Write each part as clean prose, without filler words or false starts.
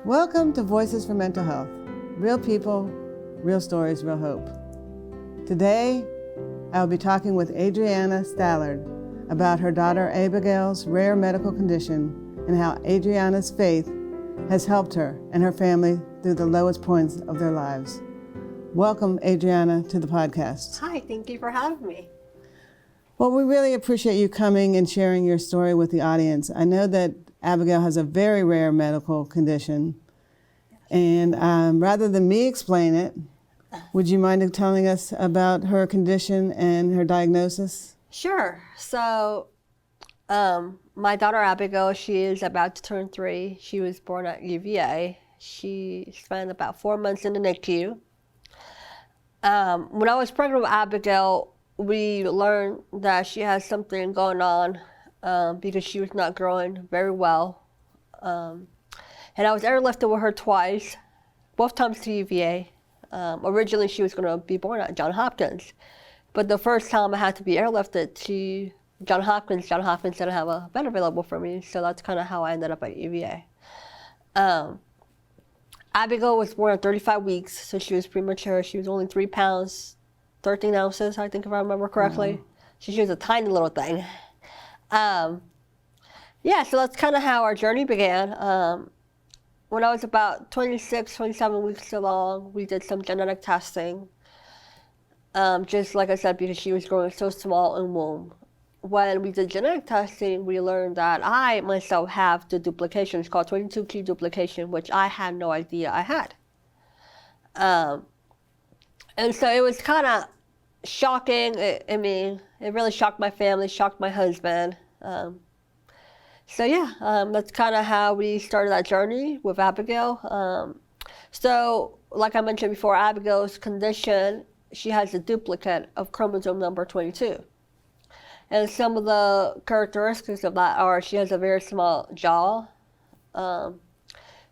Welcome to Voices for Mental Health. Real people, real stories, real hope. Today, I'll be talking with Adriana Stallard about her daughter Abigail's rare medical condition and how Adriana's faith has helped her and her family through the lowest points of their lives. Welcome, Adriana, to the podcast. Hi, thank you for having me. Well, we really appreciate you coming and sharing your story with the audience. I know that Abigail has a very rare medical condition, and rather than me explain it, would you mind telling us about her condition and her diagnosis? Sure. So, my daughter Abigail, she is about to turn 3. She was born at UVA. She spent about 4 months in the NICU. When I was pregnant with Abigail, we learned that she has something going on because she was not growing very well. And I was airlifted with her twice, both times to UVA. Originally, she was going to be born at Johns Hopkins. But the first time I had to be airlifted to Johns Hopkins didn't have a bed available for me. So that's kind of how I ended up at UVA. Abigail was born at 35 weeks, so she was premature. She was only 3 pounds, 13 ounces, I think, if I remember correctly. Wow. So she was a tiny little thing. Yeah, so that's kind of how our journey began. When I was about 26, 27 weeks along, we did some genetic testing. Just like I said, because she was growing so small in womb. When we did genetic testing, we learned that I myself have the duplication. It's called 22q duplication, which I had no idea I had. And so it was kind of shocking. It really shocked my family, shocked my husband. That's kind of how we started that journey with Abigail. So, like I mentioned before, Abigail's condition, she has a duplicate of chromosome number 22. And some of the characteristics of that are she has a very small jaw.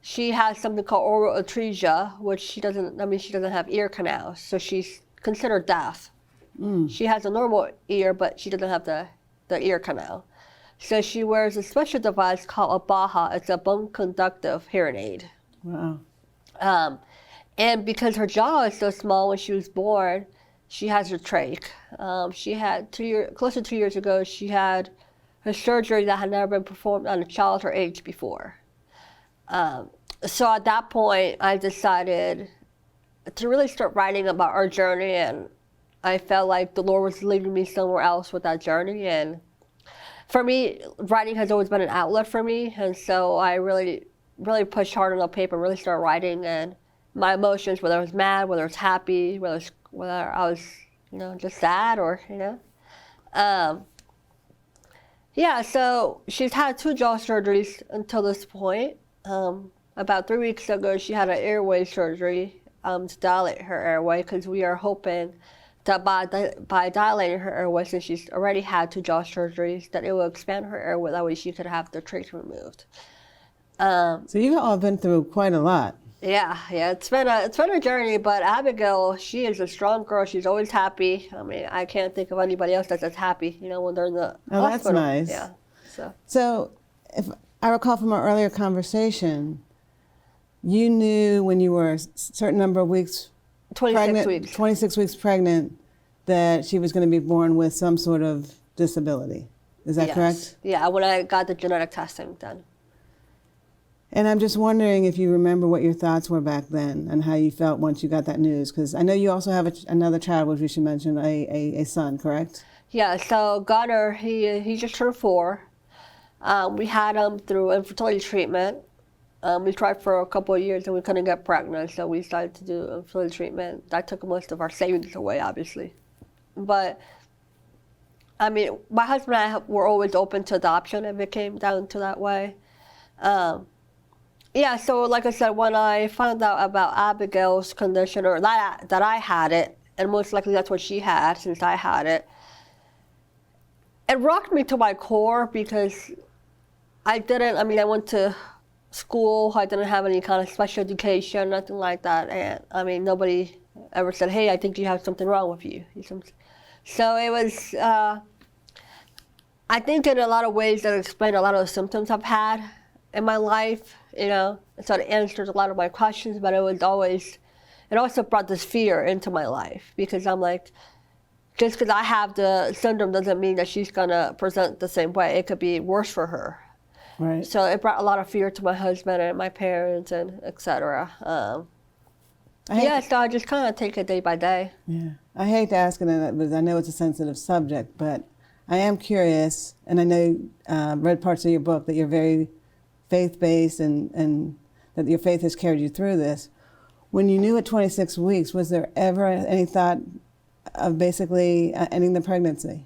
She has something called oral atresia, which she doesn't have ear canals, so she's considered deaf. She has a normal ear, but she doesn't have the ear canal. So she wears a special device called a BAHA. It's a bone conductive hearing aid. Wow. And because her jaw is so small when she was born, she has her trach. She had close to 2 years ago, she had her surgery that had never been performed on a child her age before. So at that point, I decided to really start writing about our journey, and I felt like the Lord was leading me somewhere else with that journey. And for me, writing has always been an outlet for me, and so I really, really pushed hard on the paper, really started writing, and my emotions, whether I was mad, whether I was happy, whether I was, just sad or, so she's had 2 jaw surgeries until this point. About 3 weeks ago, she had an airway surgery to dilate her airway, because we are hoping that by dilating her airway, since she's already had 2 jaw surgeries, that it will expand her airway. That way she could have the trach removed. So you've all been through quite a lot. Yeah, it's been a journey, but Abigail, she is a strong girl. She's always happy. I can't think of anybody else that's as happy, when they're in the hospital. That's nice. Yeah. So if I recall from our earlier conversation, you knew when you were a certain number of weeks 26 weeks pregnant, that she was going to be born with some sort of disability. Is that correct? Yeah, when I got the genetic testing done. And I'm just wondering if you remember what your thoughts were back then and how you felt once you got that news, because I know you also have another child, which we should mention, a son, correct? Yeah, so Gunnar, he just turned 4. We had him through infertility treatment. We tried for a couple of years and we couldn't get pregnant, so we started to do infertility treatment. That took most of our savings away, obviously. But, my husband and I were always open to adoption if it came down to that way. So like I said, when I found out about Abigail's condition, or that I had it, and most likely that's what she had since I had it, it rocked me to my core, because I went to school, I didn't have any kind of special education, nothing like that, and nobody ever said, hey, I think you have something wrong with you. So it was, I think in a lot of ways that explained a lot of the symptoms I've had in my life. So it answered a lot of my questions, but it also brought this fear into my life because I'm like, just because I have the syndrome doesn't mean that she's going to present the same way. It could be worse for her. Right. So it brought a lot of fear to my husband and my parents and et cetera. So I just kind of take it day by day. Yeah. I hate to ask it because I know it's a sensitive subject, but I am curious, and I know read parts of your book that you're very faith-based and that your faith has carried you through this. When you knew at 26 weeks, was there ever any thought of basically ending the pregnancy?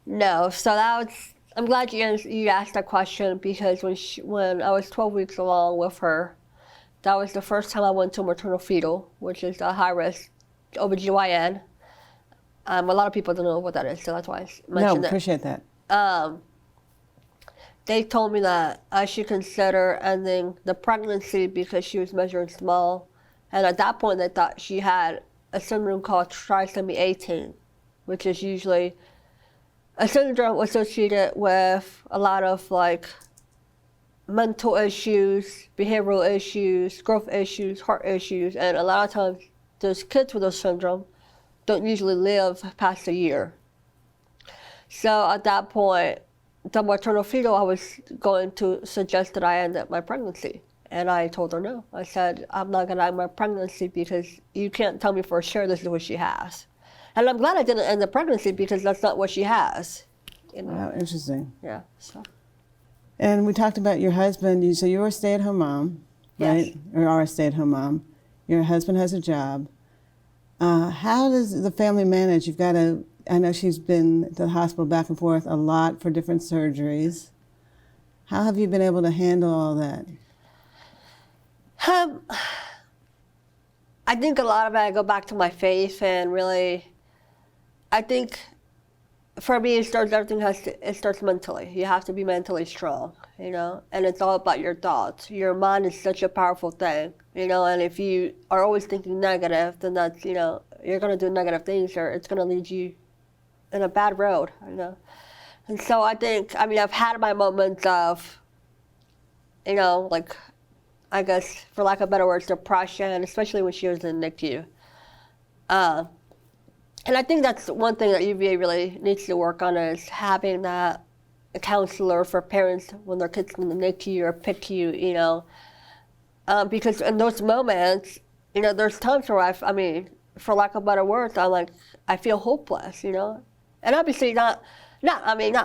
No. So I'm glad you asked that question because when I was 12 weeks along with her, that was the first time I went to maternal fetal, which is a high-risk OBGYN. A lot of people don't know what that is, so that's why I mentioned it. No, appreciate that. They told me that I should consider ending the pregnancy because she was measuring small. And at that point, they thought she had a syndrome called trisomy 18, which is usually a syndrome associated with a lot of mental issues, behavioral issues, growth issues, heart issues, and a lot of times those kids with those syndrome don't usually live past a year. So at that point, the maternal fetal, I was going to suggest that I end up my pregnancy. And I told her no. I said, I'm not going to end my pregnancy because you can't tell me for sure this is what she has. And I'm glad I didn't end the pregnancy because that's not what she has. Wow, interesting. Yeah. So. And we talked about your husband. So you're a stay-at-home mom, right? Yes. Or are a stay-at-home mom. Your husband has a job. How does the family manage? I know she's been to the hospital back and forth a lot for different surgeries. How have you been able to handle all that? I think a lot of it, I go back to my faith and really, I think for me, it starts mentally. You have to be mentally strong, and it's all about your thoughts. Your mind is such a powerful thing, and if you are always thinking negative, then that's, you're going to do negative things or it's going to lead you in a bad road, And so I think, I've had my moments of, I guess, for lack of better words, depression, especially when she was in NICU. And I think that's one thing that UVA really needs to work on is having a counselor for parents when their kids in the NICU or PICU, because in those moments, there's times where for lack of better words, I feel hopeless, and obviously not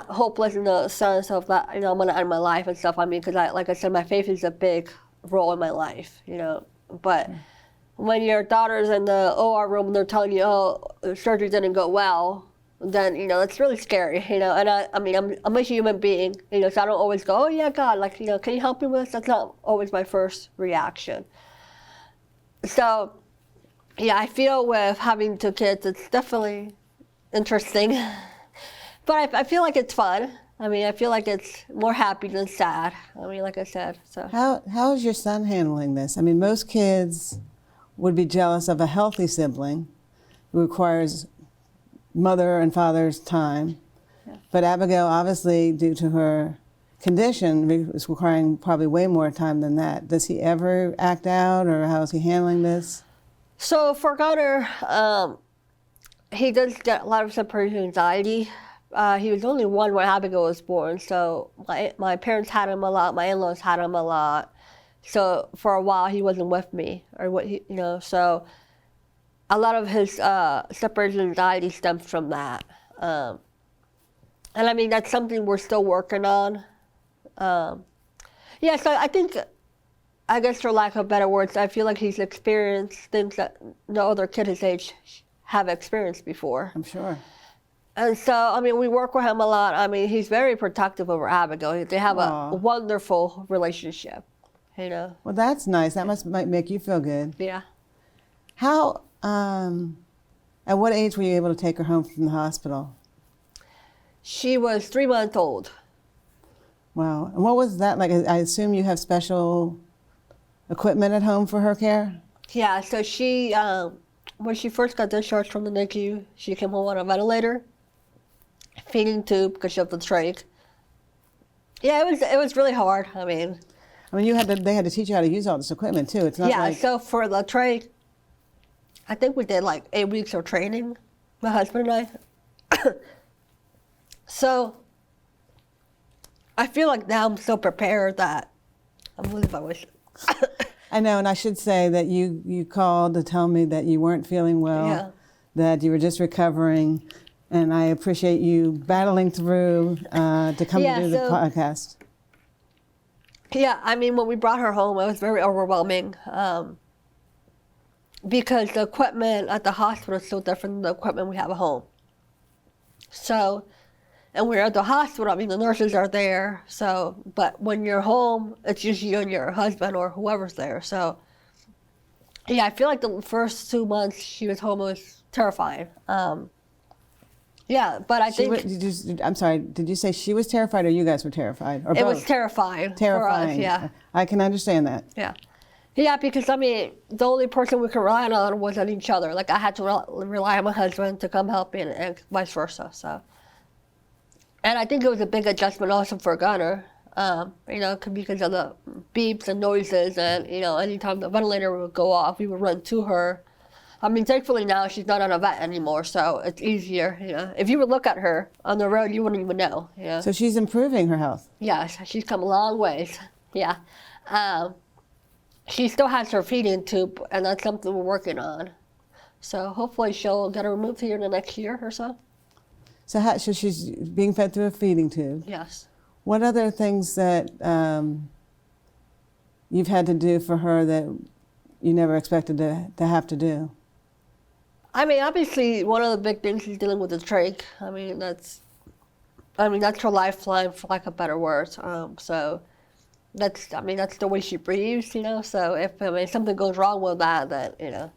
hopeless in the sense of that, I'm going to end my life and stuff. Because like I said, my faith is a big role in my life, but when your daughter's in the OR room and they're telling you, oh, the surgery didn't go well, then, it's really scary, and I'm a human being, so I don't always go, oh yeah, God, can you help me with this? That's not always my first reaction. So, yeah, I feel with having 2 kids, it's definitely interesting, but I feel like it's fun. I feel like it's more happy than sad. Like I said, so. How is your son handling this? Most kids would be jealous of a healthy sibling who requires mother and father's time. Yeah. But Abigail, obviously, due to her condition, is requiring probably way more time than that. Does he ever act out, or how is he handling this? So for Gunnar, he does get a lot of separation anxiety. He was only 1 when Abigail was born, so my parents had him a lot, my in-laws had him a lot. So for a while he wasn't with me, so a lot of his separation anxiety stems from that. And that's something we're still working on. So I think, I guess for lack of better words, I feel like he's experienced things that no other kid his age have experienced before. I'm sure. And so, we work with him a lot. He's very protective over Abigail. They have a wonderful relationship, Well, that's nice. That might make you feel good. Yeah. How, at what age were you able to take her home from the hospital? She was 3 months old. Wow. And what was that like? I assume you have special equipment at home for her care? Yeah, so she, when she first got discharged from the NICU, she came home on a ventilator, feeding tube because she had the trach. Yeah, it was really hard. I mean, they had to teach you how to use all this equipment too. It's not Yeah, like so for the trach, I think we did like 8 weeks of training, my husband and I. So I feel like now I'm so prepared that I'm losing my voice. I know, and I should say that you called to tell me that you weren't feeling well, Yeah. that you were just recovering, and I appreciate you battling through to come Yeah, to do the so- podcast. Yeah, I mean, when we brought her home, it was very overwhelming because the equipment at the hospital is so different than the equipment we have at home. So, and we're at the hospital, I mean, the nurses are there, so, but when you're home, it's just you and your husband or whoever's there. So, yeah, I feel like the first 2 months she was home, it was terrifying. Yeah, but I think I'm sorry, did you say she was terrified or you guys were terrified? Or it both? was terrifying. Terrifying. For us, yeah. I can understand that. Yeah. Yeah, because I mean, the only person we could rely on was on each other. Like I had to rely on my husband to come help me and vice versa. So, and I think it was a big adjustment also for Gunner, you know, because of the beeps and noises and, you know, anytime the ventilator would go off, we would run to her. I mean, thankfully now she's not on a vet anymore, so it's easier, you know. If you would look at her on the road, you wouldn't even know, you know. So she's improving her health. Yes, she's come a long ways, yeah. She still has her feeding tube, and that's something we're working on. So hopefully she'll get her removed here in the next year or so. So she's being fed through a feeding tube. Yes. What other things that you've had to do for her that you never expected to have to do? I mean, obviously, one of the big things is dealing with the trach. I mean, that's her lifeline, for lack of better words. So that's the way she breathes, you know. So if something goes wrong with that, then, you know.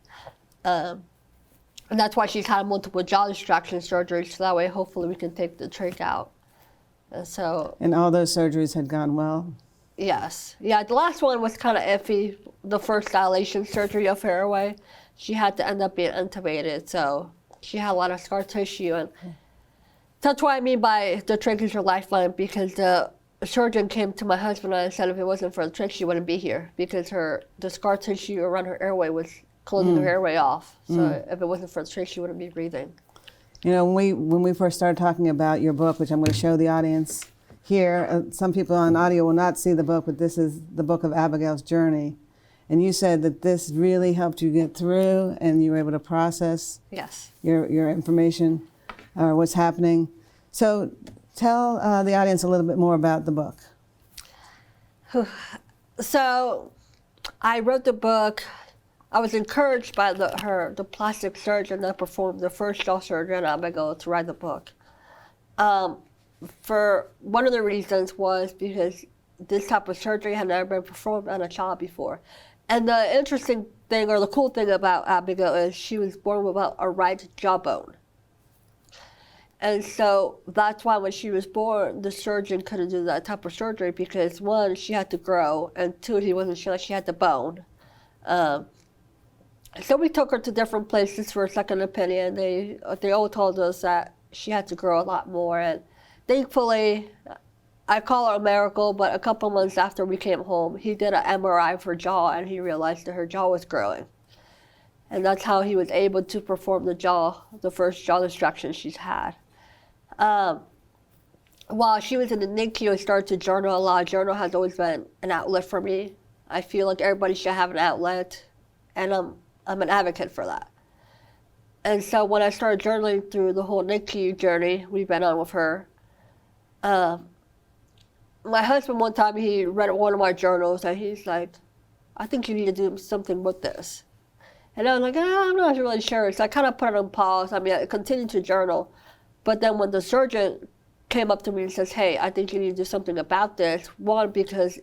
And that's why she's had multiple jaw distraction surgeries, so that way hopefully we can take the trach out. And all those surgeries had gone well? Yes. Yeah, the last one was kind of iffy. The first dilation surgery of her airway, she had to end up being intubated, so she had a lot of scar tissue. And that's what I mean by the trach is her lifeline, because the surgeon came to my husband and said if it wasn't for the trach, she wouldn't be here, because the scar tissue around her airway was closing her airway off. So if it wasn't for the trach, she wouldn't be breathing. You know, when we first started talking about your book, which I'm going to show the audience here, some people on audio will not see the book, but this is the book of Abigail's journey. And you said that this really helped you get through and you were able to process Yes. your information or what's happening. So tell the audience a little bit more about the book. So I wrote the book. I was encouraged by the plastic surgeon that performed the first jaw surgery on Abigail to write the book. For one of the reasons was because this type of surgery had never been performed on a child before. And the interesting thing, or the cool thing about Abigail, is she was born without a right jawbone. And so that's why when she was born, the surgeon couldn't do that type of surgery, because one, she had to grow, and two, he wasn't sure that she had the bone. So we took her to different places for a second opinion. They all told us that she had to grow a lot more, and thankfully, I call it a miracle, but a couple months after we came home, he did an MRI of her jaw, and he realized that her jaw was growing. And that's how he was able to perform the first jaw distraction she's had. While she was in the NICU, I started to journal a lot. Journal has always been an outlet for me. I feel like everybody should have an outlet, and I'm an advocate for that. And so when I started journaling through the whole NICU journey we've been on with her, my husband one time, he read one of my journals, and he's like, I think you need to do something with this. And I was like, I'm not really sure. So I kind of put it on pause. I mean, I continued to journal. But then when the surgeon came up to me and says, hey, I think you need to do something about this, one, because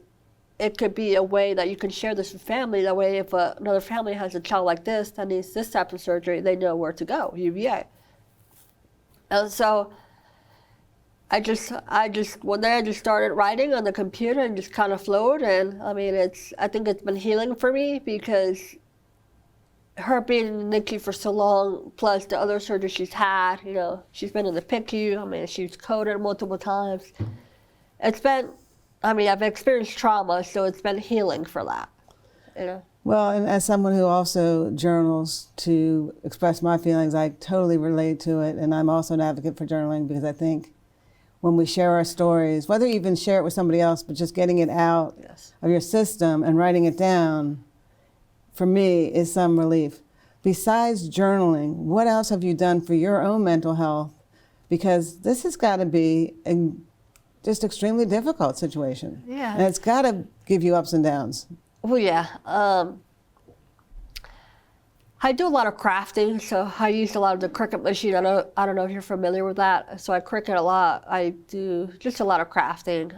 it could be a way that you can share this with family. That way, if another family has a child like this that needs this type of surgery, they know where to go, UVA. And so I just one day I just started writing on the computer and just kind of flowed. And I mean, I think it's been healing for me, because her being in the NICU for so long, plus the other surgery she's had, you know, she's been in the PICU. I mean, she's coded multiple times. It's been I've experienced trauma, so it's been healing for that, you know. Well, and as someone who also journals to express my feelings, I totally relate to it. And I'm also an advocate for journaling because I think when we share our stories, whether you even share it with somebody else, but just getting it out Yes. of your system and writing it down, for me, is some relief. Besides journaling, what else have you done for your own mental health? Because this has got to be a just extremely difficult situation. Yeah. And it's got to give you ups and downs. Well, yeah. I do a lot of crafting, so I use a lot of the Cricut machine. I don't know if you're familiar with that. So I Cricut a lot. I do just a lot of crafting.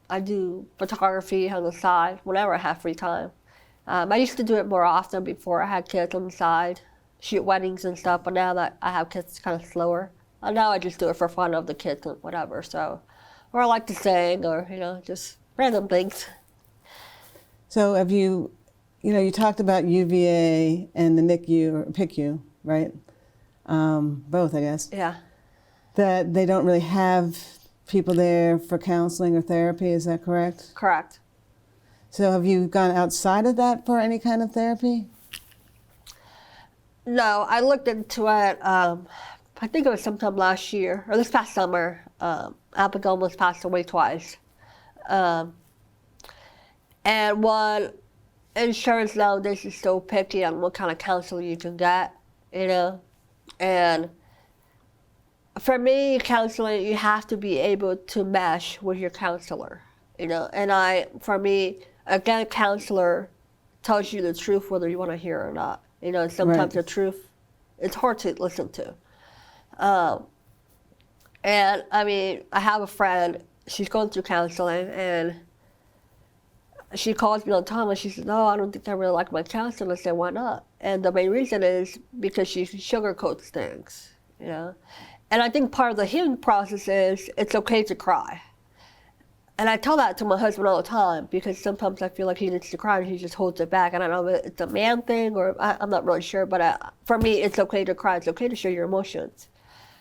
I do photography on the side whenever I have free time. I used to do it more often before I had kids on the side, shoot weddings and stuff. But now that I have kids, it's kind of slower. And now I just do it for fun of the kids and whatever. So, or I like to sing, or just random things. So have you talked about UVA and the NICU or PICU, right? Both, I guess. Yeah. That they don't really have people there for counseling or therapy, is that correct? Correct. So have you gone outside of that for any kind of therapy? No, I looked into it, I think it was sometime last year, or this past summer. Abigail almost passed away twice. And one, insurance nowadays is so picky on what kind of counseling you can get, And for me, counseling, you have to be able to mesh with your counselor, And for me, a good counselor tells you the truth whether you want to hear it or not. Sometimes Right. the truth, it's hard to listen to. And I have a friend, she's going through counseling, and she calls me all the time and she says, "No, I don't think I really like my counselor." I say, "Why not?" And the main reason is because she sugarcoats things, And I think part of the healing process is it's okay to cry. And I tell that to my husband all the time because sometimes I feel like he needs to cry and he just holds it back. I don't know if it's a man thing or I'm not really sure, but for me, it's okay to cry. It's okay to show your emotions.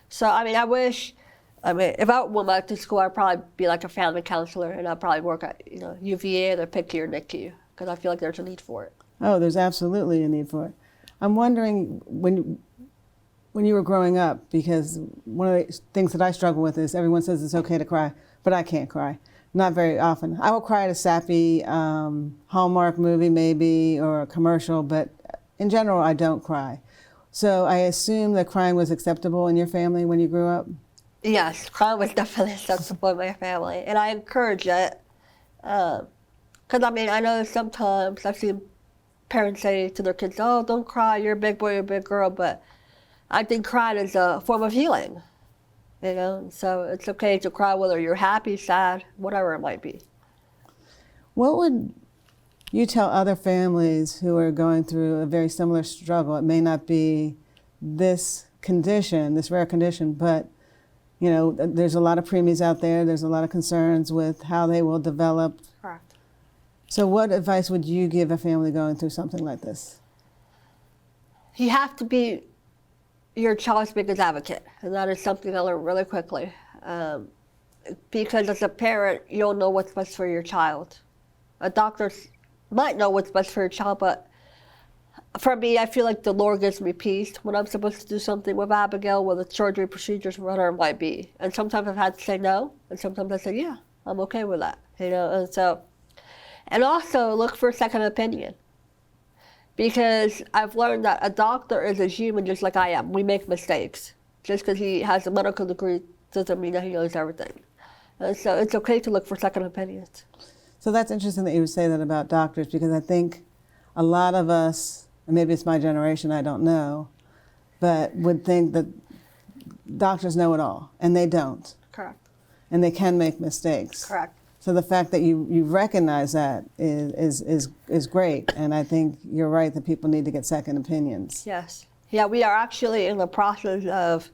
So, I wish, if I went back to school, I'd probably be like a family counselor and I'd probably work at, UVA or PICU or NICU because I feel like there's a need for it. Oh, there's absolutely a need for it. I'm wondering when you were growing up, because one of the things that I struggle with is everyone says it's okay to cry, but I can't cry. Not very often. I will cry at a sappy Hallmark movie maybe or a commercial, but in general, I don't cry. So I assume that crying was acceptable in your family when you grew up? Yes, crying was definitely acceptable in my family, and I encourage it. Because, I know sometimes I've seen parents say to their kids, "Oh, don't cry, you're a big boy, you're a big girl," but I think crying is a form of healing. So it's okay to cry whether you're happy, sad, whatever it might be. What would you tell other families who are going through a very similar struggle? It may not be this condition, this rare condition, but there's a lot of preemies out there. There's a lot of concerns with how they will develop. Correct. So what advice would you give a family going through something like this? You have to be your child's biggest advocate, and that is something I learned really quickly. Because as a parent, you'll know what's best for your child. A doctor might know what's best for your child, but for me, I feel like the Lord gives me peace when I'm supposed to do something with Abigail, with the surgery procedures, whatever it might be. And sometimes I've had to say no, and sometimes I say, yeah, I'm okay with that. And also look for a second opinion. Because I've learned that a doctor is a human just like I am. We make mistakes. Just because he has a medical degree doesn't mean that he knows everything. And so it's okay to look for second opinions. So that's interesting that you would say that about doctors, because I think a lot of us, and maybe it's my generation, I don't know, but would think that doctors know it all, and they don't. Correct. And they can make mistakes. Correct. So the fact that you recognize that is great, and I think you're right that people need to get second opinions. Yes. Yeah, we are actually in the process of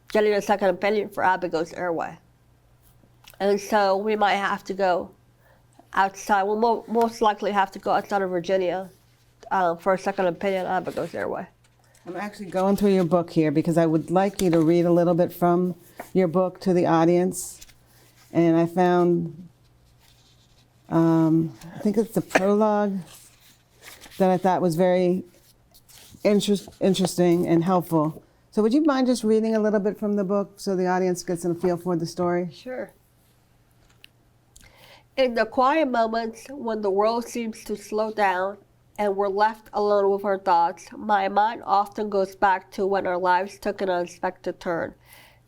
getting a second opinion for Abigail's airway. And so we might have to go outside. We'll most likely have to go outside of Virginia for a second opinion on Abigail's airway. I'm actually going through your book here because I would like you to read a little bit from your book to the audience. And I found I think it's the prologue that I thought was very interesting and helpful. So would you mind just reading a little bit from the book so the audience gets a feel for the story? Sure. In the quiet moments when the world seems to slow down and we're left alone with our thoughts, my mind often goes back to when our lives took an unexpected turn.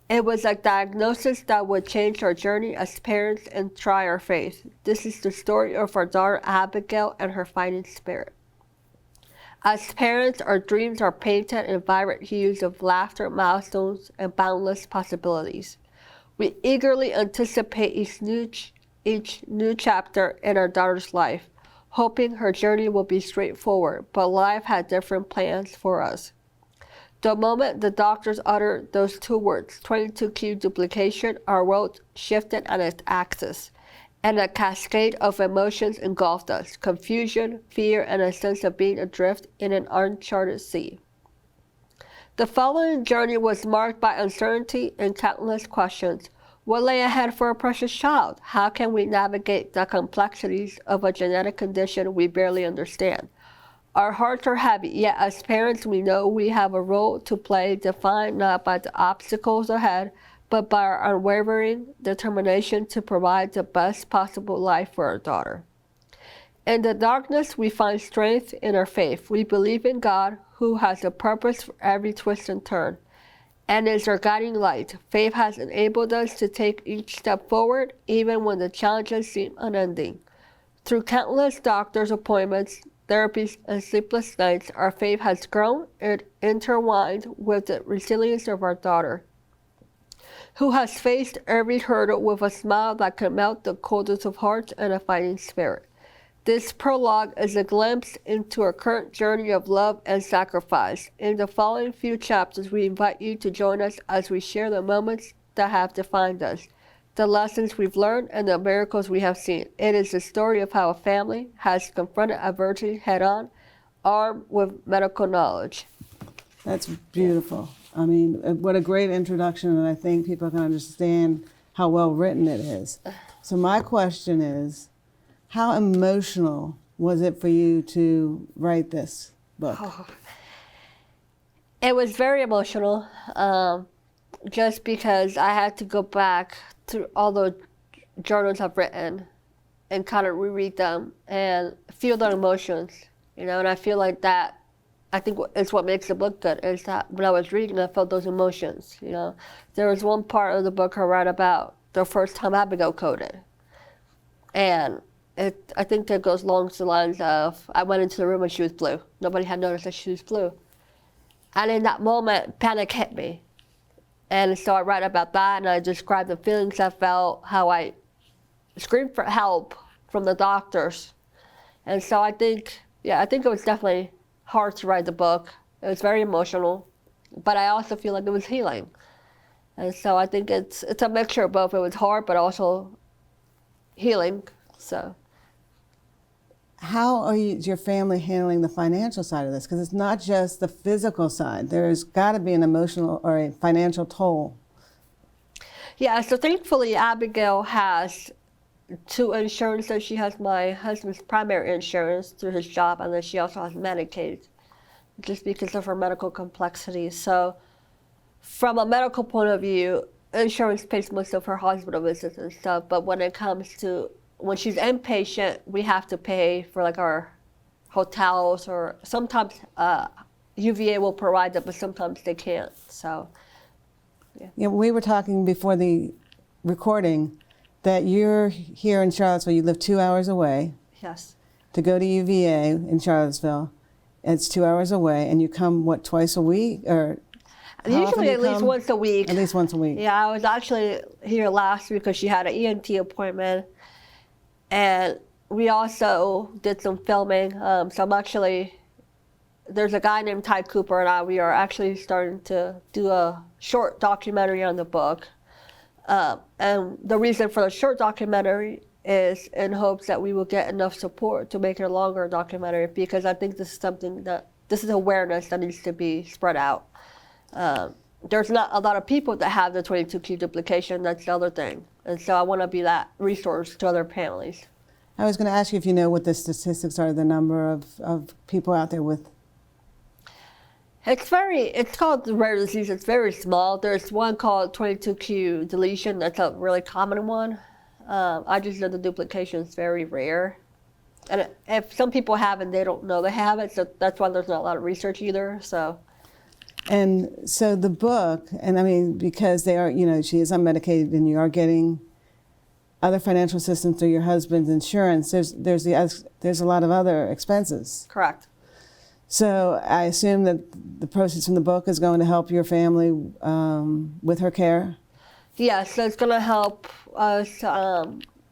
It was a diagnosis that would change our journey as parents and try our faith. This is the story of our daughter Abigail and her fighting spirit. As parents, our dreams are painted in vibrant hues of laughter, milestones, and boundless possibilities. We eagerly anticipate each new chapter in our daughter's life, hoping her journey will be straightforward, but life had different plans for us. The moment the doctors uttered those two words, 22q duplication, our world shifted on its axis, and a cascade of emotions engulfed us: confusion, fear, and a sense of being adrift in an uncharted sea. The following journey was marked by uncertainty and countless questions. What lay ahead for a precious child? How can we navigate the complexities of a genetic condition we barely understand? Our hearts are heavy, yet as parents we know we have a role to play, defined not by the obstacles ahead, but by our unwavering determination to provide the best possible life for our daughter. In the darkness, we find strength in our faith. We believe in God, who has a purpose for every twist and turn, and is our guiding light. Faith has enabled us to take each step forward, even when the challenges seem unending. Through countless doctor's appointments, therapies, and sleepless nights, our faith has grown and intertwined with the resilience of our daughter, who has faced every hurdle with a smile that can melt the coldest of hearts and a fighting spirit. This prologue is a glimpse into our current journey of love and sacrifice. In the following few chapters, we invite you to join us as we share the moments that have defined us, the lessons we've learned, and the miracles we have seen. It is the story of how a family has confronted adversity head-on, armed with medical knowledge. That's beautiful. I mean, what a great introduction, and I think people can understand how well written it is. So my question is, how emotional was it for you to write this book? Oh. It was very emotional, just because I had to go back through all the journals I've written and kind of reread them and feel the emotions, and I feel like that, I think it's what makes the book good, is that when I was reading, I felt those emotions, There was one part of the book I read about the first time Abigail coded, and I think that goes along the lines of, I went into the room and she was blue. Nobody had noticed that she was blue. And in that moment, panic hit me. And so I write about that, and I describe the feelings I felt, how I screamed for help from the doctors. And so I think it was definitely hard to write the book. It was very emotional, but I also feel like it was healing. And so I think it's a mixture of both. It was hard, but also healing. So. How is your family handling the financial side of this? Because it's not just the physical side. There's got to be an emotional or a financial toll. Yeah, so thankfully Abigail has two insurances. She has my husband's primary insurance through his job, and then she also has Medicaid, just because of her medical complexities. So from a medical point of view, insurance pays most of her hospital visits and stuff, but when it comes to when she's inpatient, we have to pay for like our hotels, or sometimes UVA will provide them, but sometimes they can't. So, yeah. We were talking before the recording that you're here in Charlottesville. You live 2 hours away. Yes. To go to UVA in Charlottesville, it's 2 hours away, and you come twice a week, or usually at least once a week. At least once a week. Yeah, I was actually here last week because she had an ENT appointment. And we also did some filming. So there's a guy named Ty Cooper and I, we are actually starting to do a short documentary on the book. And the reason for the short documentary is in hopes that we will get enough support to make it a longer documentary, because I think this is awareness that needs to be spread out. There's not a lot of people that have the 22q duplication. That's the other thing. And so I want to be that resource to other families. I was going to ask you if you know what the statistics are, the number of people out there with. It's called the rare disease. It's very small. There's one called 22q deletion. That's a really common one. I just know the duplication is very rare. And if some people have it, they don't know they have it. So that's why there's not a lot of research either. So. And so the book, and I mean, because they are, she is unmedicated and you are getting other financial assistance through your husband's insurance, there's a lot of other expenses. Correct. So I assume that the proceeds from the book is going to help your family with her care? Yes, so it's going to help us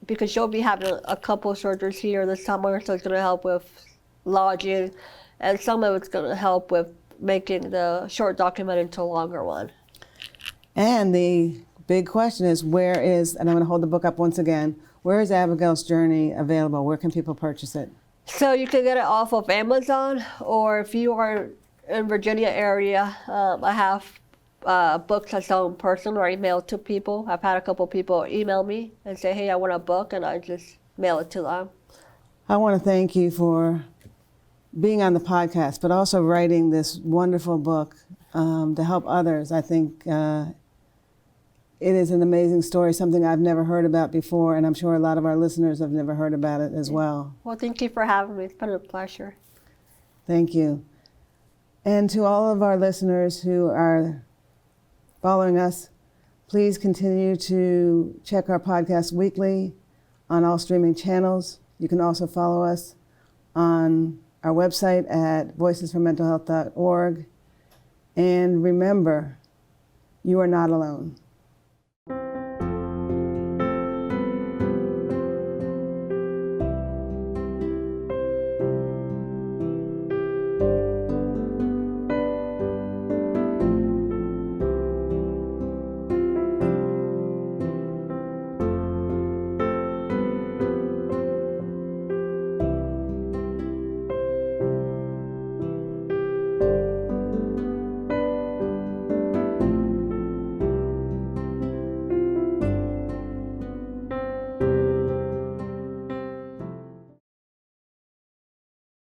because she'll be having a couple surgeries here this summer, so it's going to help with lodging, and some of it's going to help with making the short document into a longer one. And the big question is, and I'm going to hold the book up once again, where is Abigail's Journey available? Where can people purchase it? So you can get it off of Amazon, or if you are in Virginia area, I have books I sell in person or email to people. I've had a couple people email me and say, hey, I want a book, and I just mail it to them. I want to thank you for being on the podcast, but also writing this wonderful book to help others. I think it is an amazing story, something I've never heard about before, and I'm sure a lot of our listeners have never heard about it as well. Well, thank you for having me. It's been a pleasure. Thank you. And to all of our listeners who are following us, please continue to check our podcast weekly on all streaming channels. You can also follow us on our website at voicesformentalhealth.org. And remember, you are not alone.